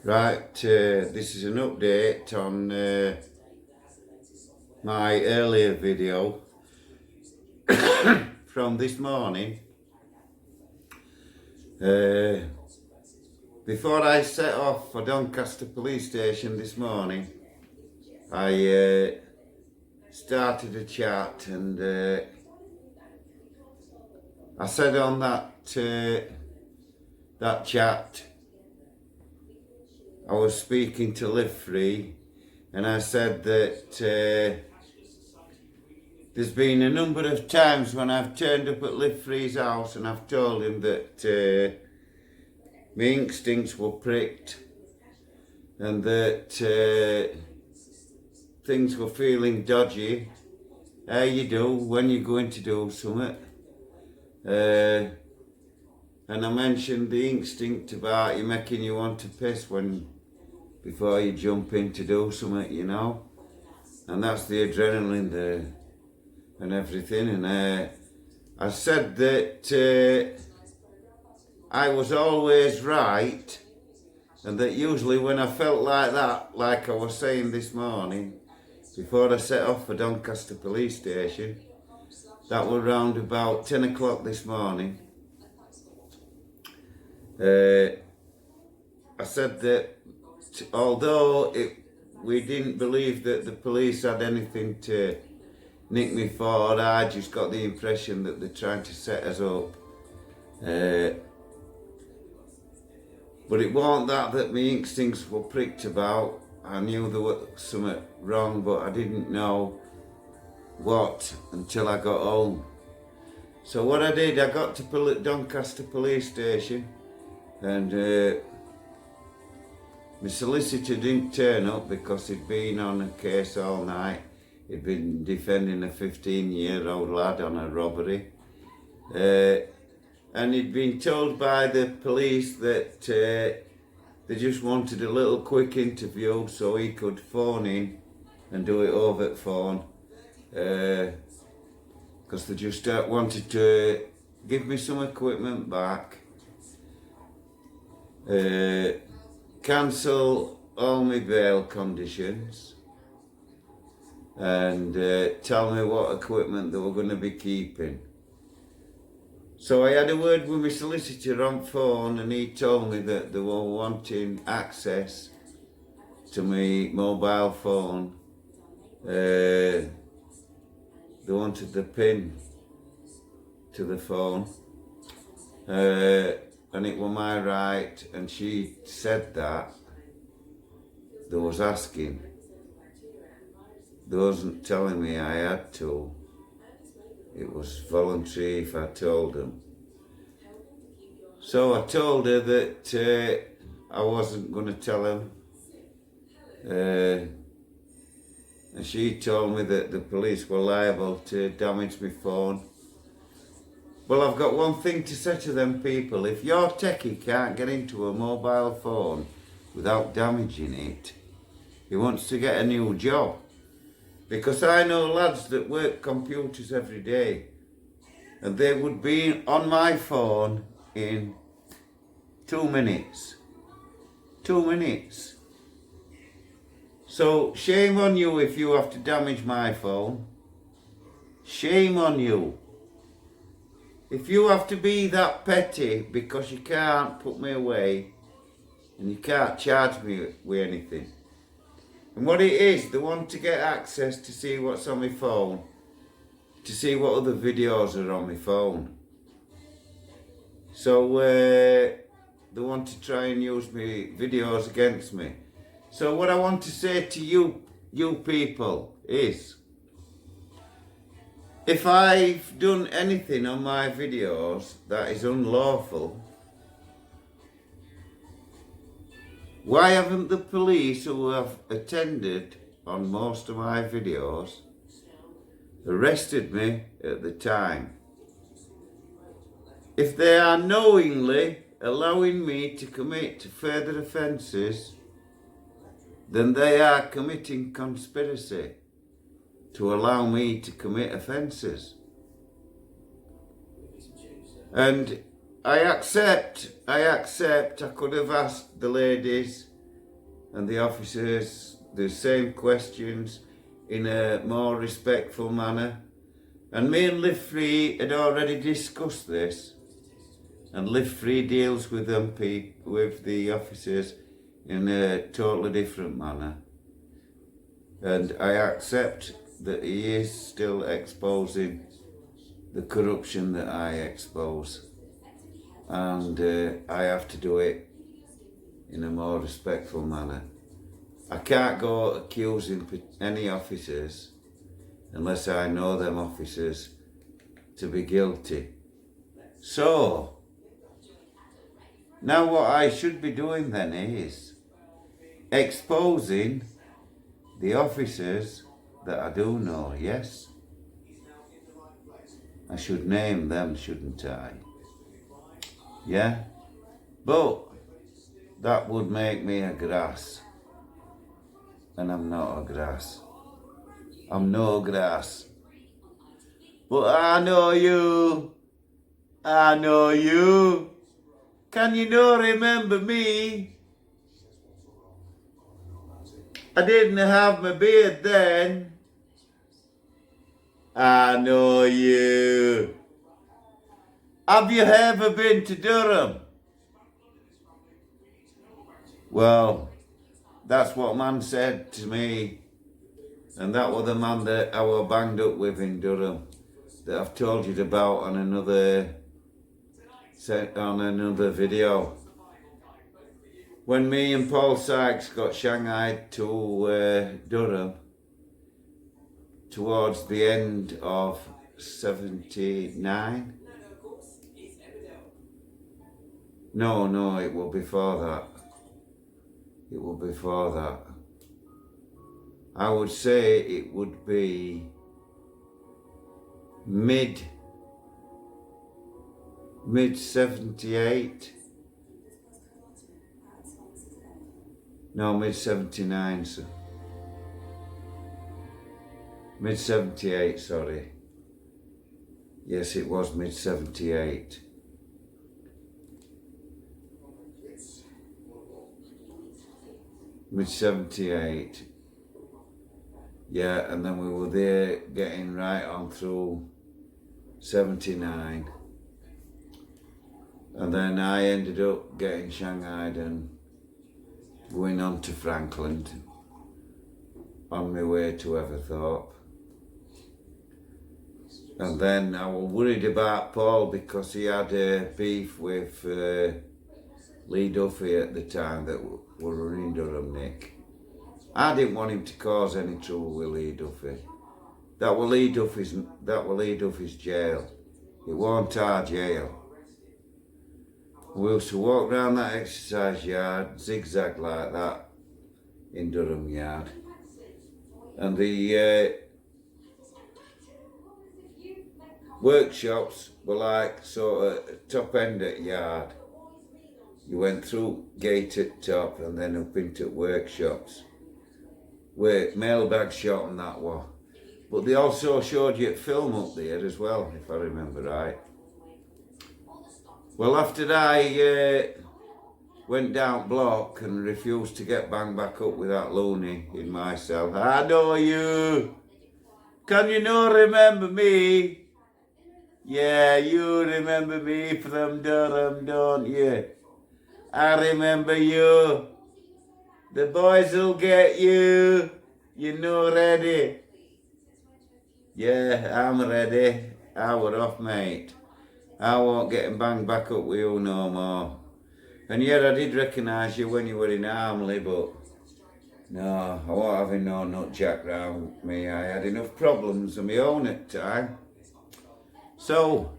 Right, this is an update on my earlier video from this morning. Before I set off for Doncaster Police Station this morning, I started a chat, and I said on that chat, I was speaking to Live Free, and I said that there's been a number of times when I've turned up at Live Free's house and I've told him that my instincts were pricked and that things were feeling dodgy. How you do when you're going to do something. And I mentioned the instinct about you making you want to piss before you jump in to do something, you know. And that's the adrenaline there and everything. And I said that I was always right, and that usually when I felt like that, like I was saying this morning, before I set off for Doncaster Police Station, that was round about 10 o'clock this morning, I said that although we didn't believe that the police had anything to nick me for, I just got the impression that they're trying to set us up. But it wasn't that my instincts were pricked about. I knew there was something wrong, but I didn't know what until I got home. So what I did, I got to Doncaster Police Station, and my solicitor didn't turn up because he'd been on a case all night. He'd been defending a 15-year-old lad on a robbery. And he'd been told by the police that they just wanted a little quick interview so he could phone in and do it over the phone. Because they just wanted to give me some equipment back, cancel all my bail conditions, and tell me what equipment they were going to be keeping. So I had a word with my solicitor on phone, and he told me that they were wanting access to my mobile phone. They wanted the PIN to the phone, and it was my right, and she said that they was asking. They wasn't telling me I had to. It was voluntary if I told them. So I told her that I wasn't going to tell them. And she told me that the police were liable to damage my phone. Well, I've got one thing to say to them people. If your techie can't get into a mobile phone without damaging it, he wants to get a new job. Because I know lads that work computers every day, and they would be on my phone in 2 minutes. 2 minutes. So shame on you if you have to damage my phone. Shame on you. If you have to be that petty because you can't put me away and you can't charge me with anything. And what it is, they want to get access to see what's on my phone, to see what other videos are on my phone. So they want to try and use my videos against me. So what I want to say to you people is, if I've done anything on my videos that is unlawful, why haven't the police who have attended on most of my videos arrested me at the time? If they are knowingly allowing me to commit further offences, then they are committing conspiracy to allow me to commit offences. And I accept, I could have asked the ladies and the officers the same questions in a more respectful manner. And me and Live Free had already discussed this, and Live Free deals with them with the officers in a totally different manner. And I accept that he is still exposing the corruption that I expose, and I have to do it in a more respectful manner. I can't go accusing any officers unless I know them officers to be guilty. So, now what I should be doing then is exposing the officers that I do know, yes? I should name them, shouldn't I? Yeah? But that would make me a grass. And I'm not a grass. I'm no grass. But I know you. I know you. Can you not remember me? I didn't have my beard then. I know you. Have you ever been to Durham? Well, that's what man said to me. And that was the man that I was banged up with in Durham, that I've told you about on another video. When me and Paul Sykes got shanghaied to Durham towards the end of 79. No, it was before that. It was before that. I would say it would be mid 78. No, mid 79, so. Mid 78, sorry. Yes, it was mid 78. Mid 78. Yeah, and then we were there getting right on through 79. And then I ended up getting shanghaied and going on to Franklin on my way to Everthorpe. And then I was worried about Paul because he had a beef with Lee Duffy at the time that were running Durham, Nick. I didn't want him to cause any trouble with Lee Duffy. That were Lee Duffy's jail. It wasn't our jail. We used to walk round that exercise yard, zigzag like that, in Durham Yard. And the workshops were like sort of top end at yard. You went through gate at top and then up into workshops. Where mailbag shop and that was. But they also showed you film up there as well, if I remember right. Well, after I went down block and refused to get banged back up with that loony in my cell. I know you. Can you not remember me? Yeah, you remember me from Durham, don't you? I remember you. The boys will get you. You know ready. Yeah, I'm ready. I were off, mate. I won't get banged back up with you no more. And yet I did recognise you when you were in Armley, but no, I wasn't having no nutjack round me. I had enough problems of my own at the time. So,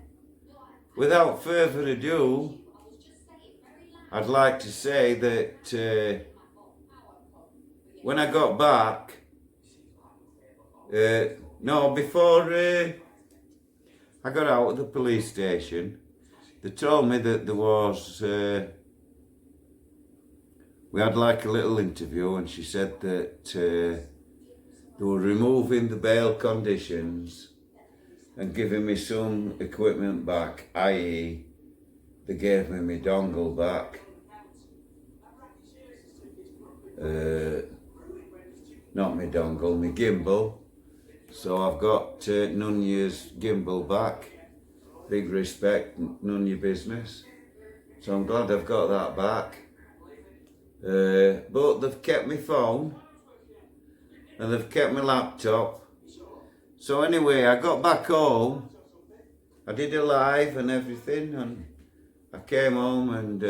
without further ado, I'd like to say that when I got back, before I got out of the police station, they told me that there was, we had like a little interview, and she said that they were removing the bail conditions and giving me some equipment back, i.e. they gave me my dongle back. not my dongle, my gimbal. So I've got none year's gimbal back. Big respect, none your business. So I'm glad I've got that back. But they've kept my phone and they've kept my laptop. So anyway, I got back home. I did a live and everything, and I came home and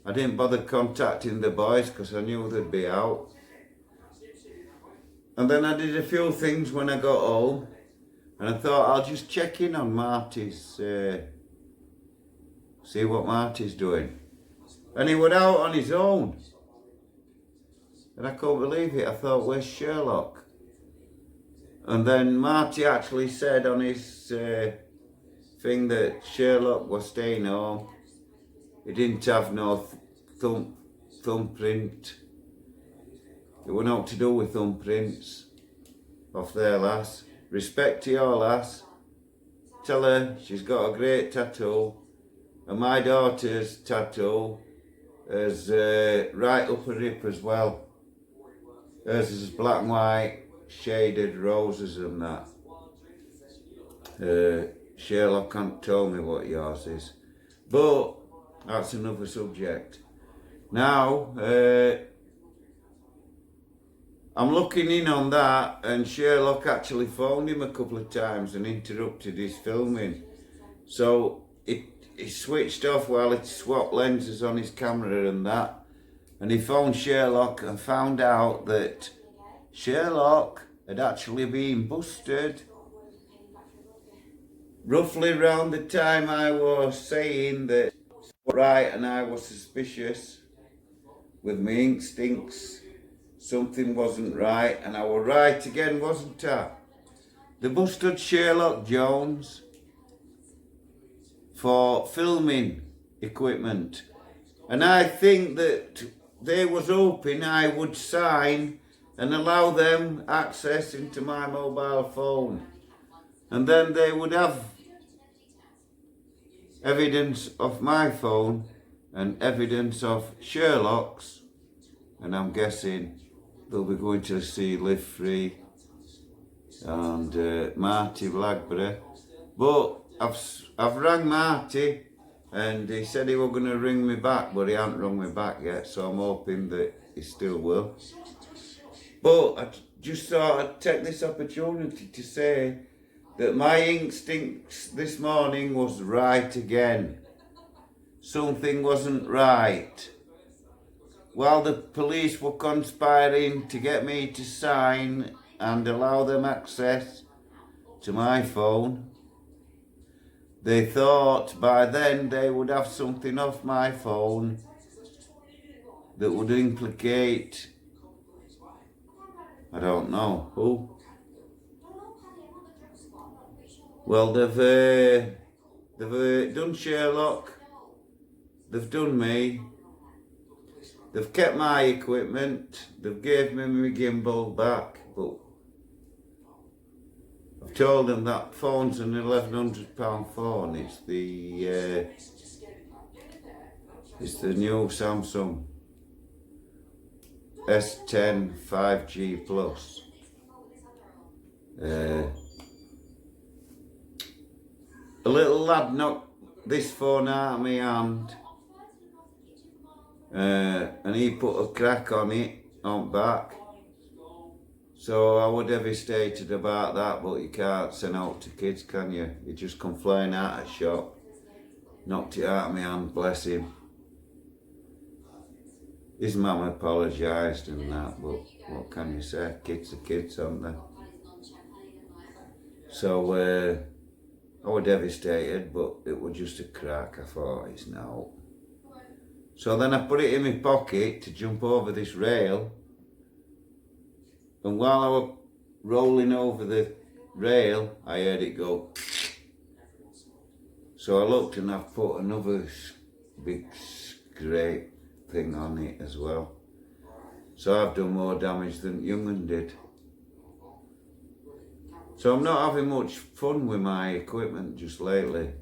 I didn't bother contacting the boys because I knew they'd be out. And then I did a few things when I got home, and I thought I'll just check in on Marty's, see what Marty's doing. And he went out on his own. And I couldn't believe it. I thought, where's Sherlock? And then Marty actually said on his thing that Sherlock was staying home. He didn't have no thumbprint. It was not to do with thumbprints off there, lass. Respect to your lass. Tell her she's got a great tattoo. And my daughter's tattoo is right up her hip as well. Hers is black and white, shaded roses and that. Sherlock can't tell me what yours is. But that's another subject. Now, I'm looking in on that, and Sherlock actually phoned him a couple of times and interrupted his filming. So he switched off while he swapped lenses on his camera and that. And he phoned Sherlock and found out that Sherlock had actually been busted roughly around the time I was saying that right and I was suspicious with my instincts. Something wasn't right, and I was right again, wasn't I? They busted Sherlock Jones for filming equipment. And I think that they was hoping I would sign and allow them access into my mobile phone. And then they would have evidence of my phone and evidence of Sherlock's. And I'm guessing they'll be going to see Live Free and Marty Blackberry. But I've rang Marty, and he said he was going to ring me back, but he hasn't rung me back yet, so I'm hoping that he still will. But I just thought I'd take this opportunity to say that my instincts this morning was right again. Something wasn't right. While the police were conspiring to get me to sign and allow them access to my phone, they thought by then they would have something off my phone that would implicate, I don't know who. Well, they've done Sherlock, they've done me, they've kept my equipment, they've gave me my gimbal back, but I've told them that phone's an £1,100 phone. It's the new Samsung S10 5G Plus. A little lad knocked this phone out of my hand, and he put a crack on it on back. So I was devastated about that, but you can't send out to kids, can you? You just come flying out of the shop, knocked it out of my hand, bless him. His mum apologised and that, but what can you say? Kids are kids, aren't they? So I was devastated, but it was just a crack. I thought, it's not. So then I put it in my pocket to jump over this rail. And while I was rolling over the rail, I heard it go. So I looked and I've put another big scrape thing on it as well. So I've done more damage than Young'un did. So I'm not having much fun with my equipment just lately.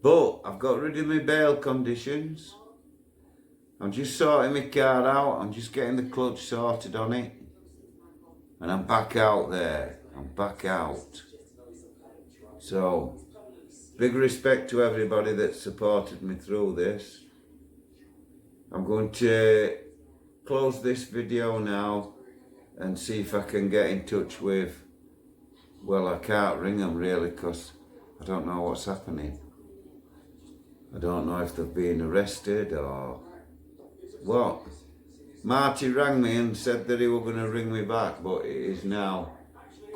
But I've got rid of my bail conditions. I'm just sorting my car out. I'm just getting the clutch sorted on it. And I'm back out there. I'm back out. So, big respect to everybody that supported me through this. I'm going to close this video now and see if I can get in touch with, well, I can't ring them really because I don't know what's happening. I don't know if they've been arrested or what. Marty rang me and said that he was going to ring me back, but it is now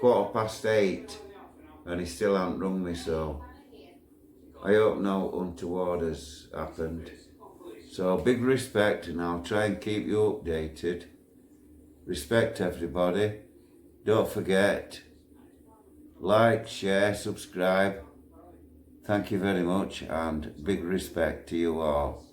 8:15 and he still hasn't rung me, so I hope no untoward has happened. So big respect, and I'll try and keep you updated. Respect everybody. Don't forget, like, share, subscribe. Thank you very much, and big respect to you all.